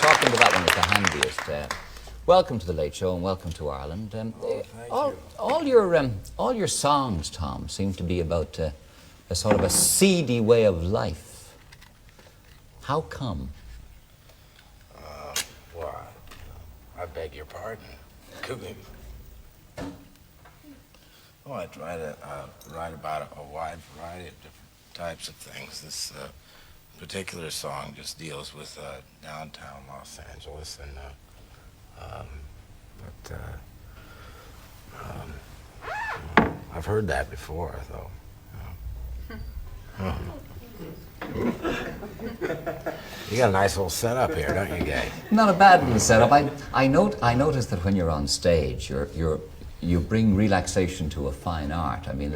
talking to that one is the handiest. Welcome to the Late Show and welcome to Ireland. All your songs, Tom, seem to be about a sort of a seedy way of life. How come? Well, I beg your pardon. Oh, I try to write about a wide variety of different types of things. This particular song just deals with downtown Los Angeles, and I've heard that before, though. You got a nice little setup here, don't you, Gay? Not a bad little setup. I notice that when you're on stage, you bring relaxation to a fine art. I mean,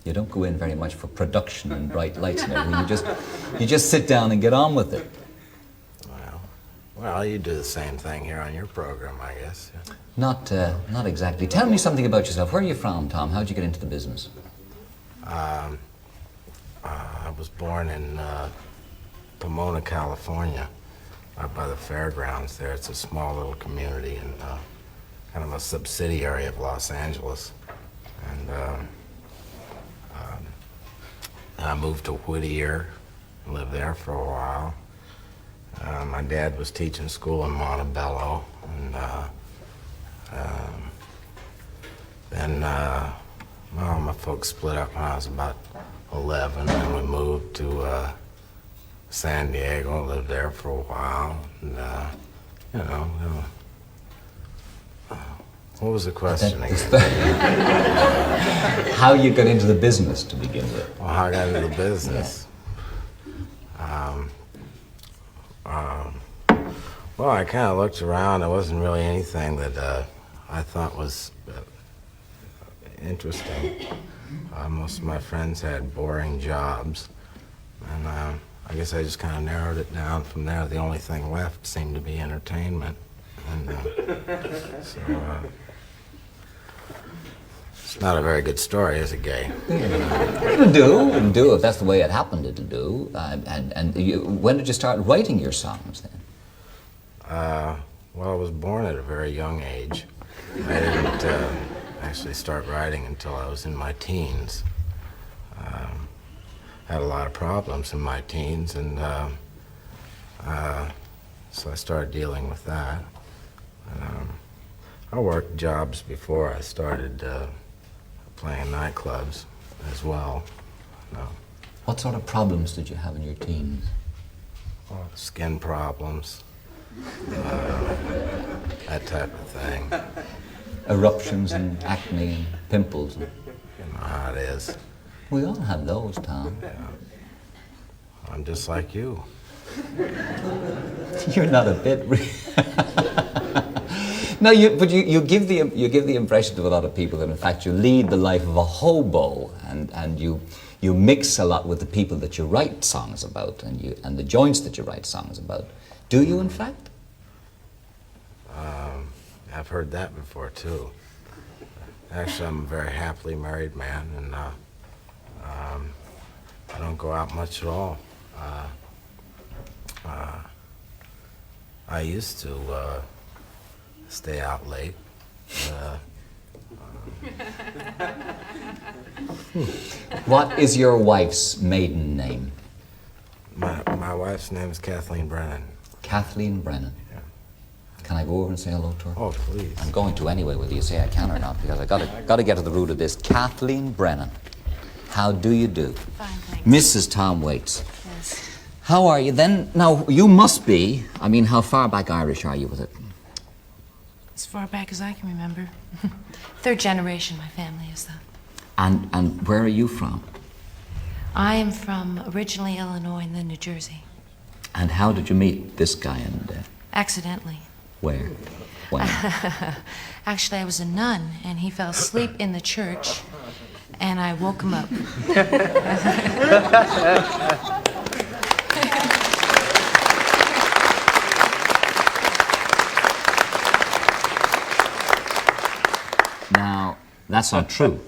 you don't go in very much for production and bright lights and everything. You just sit down and get on with it. Well, you do the same thing here on your program, I guess. Not exactly. Tell me something about yourself. Where are you from, Tom? How'd you get into the business? I was born in Pomona, California, right by the fairgrounds there. It's a small little community and kind of a subsidiary of Los Angeles. And I moved to Whittier and lived there for a while. My dad was teaching school in Montebello, and then my folks split up when I was about 11, and we moved to San Diego, lived there for a while, and what was the question again? How you got into the business to begin with? Well, how I got into the business? Well, I kind of looked around. There wasn't really anything that I thought was interesting. Most of my friends had boring jobs, and I guess I just kind of narrowed it down from there. The only thing left seemed to be entertainment, and so it's not a very good story, is it, Gay? It'll do if that's the way it happened. It'll do. When did you start writing your songs then? Well, I was born at a very young age. I didn't actually start writing until I was in my teens. Had a lot of problems in my teens, and so I started dealing with that. I worked jobs before I started playing nightclubs as well. What sort of problems did you have in your teens? Well, skin problems, that type of thing. Eruptions and acne and pimples. You know how it is. We all have those, Tom. Yeah. I'm just like you. You're not a bit. No, but you give the impression to a lot of people that in fact you lead the life of a hobo, and you mix a lot with the people that you write songs about, and the joints that you write songs about. Do you, in fact? I've heard that before too. Actually, I'm a very happily married man, and I don't go out much at all. I used to stay out late. What is your wife's maiden name? My wife's name is Kathleen Brennan. Kathleen Brennan. Yeah. Can I go over and say hello to her? Oh, please. I'm going to anyway, whether you say I can or not, because I got to get to the root of this. Kathleen Brennan, how do you do? Fine, thanks. Mrs. Tom Waits. Yes. How are you then? Now, you must be, I mean, how far back Irish are you with it? As far back as I can remember. Third generation, my family is, though. And where are you from? I am from originally Illinois and then New Jersey. And how did you meet this guy and Accidentally. where? When? Actually, I was a nun, and he fell asleep in the church, and I woke him up. Now, that's not true.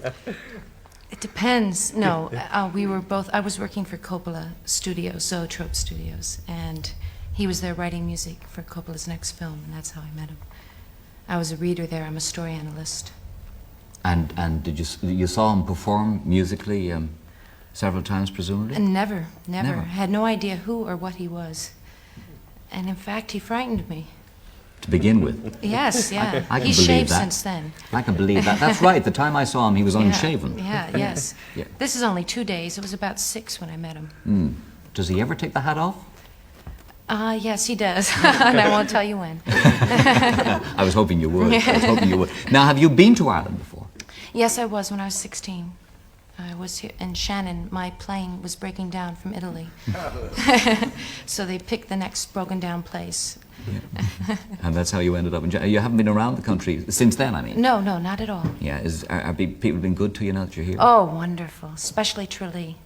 It depends. No, we were both. I was working for Coppola Studios, Zoetrope Studios, and He was there writing music for Coppola's next film, and that's how I met him. I was a reader there. I'm a story analyst. And did you saw him perform musically several times, presumably? And never. Never. I had no idea who or what he was. And in fact, he frightened me. To begin with? Yes, yeah. I can He's believe shaved that. since then. I can believe that. That's right. The time I saw him, he was Yeah, unshaven. Yeah, yes. Yeah. This is only 2 days. It was about 6 when I met him. Does he ever take the hat off? Yes, he does. And I won't tell you when. I was hoping you would. I was hoping you would. Now, have you been to Ireland before? Yes, I was when I was 16. I was here in Shannon. My plane was breaking down from Italy. So they picked the next broken down place. And that's how you ended up in Japan. You haven't been around the country since then, I mean? No, not at all. Yeah, are people been good to you now that you're here? Oh, wonderful. Especially Tralee.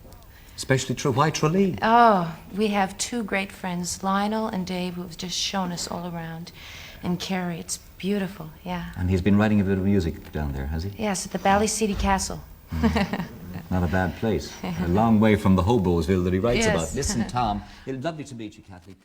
Especially why Tralee? Oh, we have 2 great friends, Lionel and Dave, who have just shown us all around. And Carrie, it's beautiful, yeah. And he's been writing a bit of music down there, has he? Yes, at the Ballyseedy Castle. Not a bad place. A long way from the Hobosville that he writes Yes. about. Listen, Tom, it's lovely to meet you, Kathleen.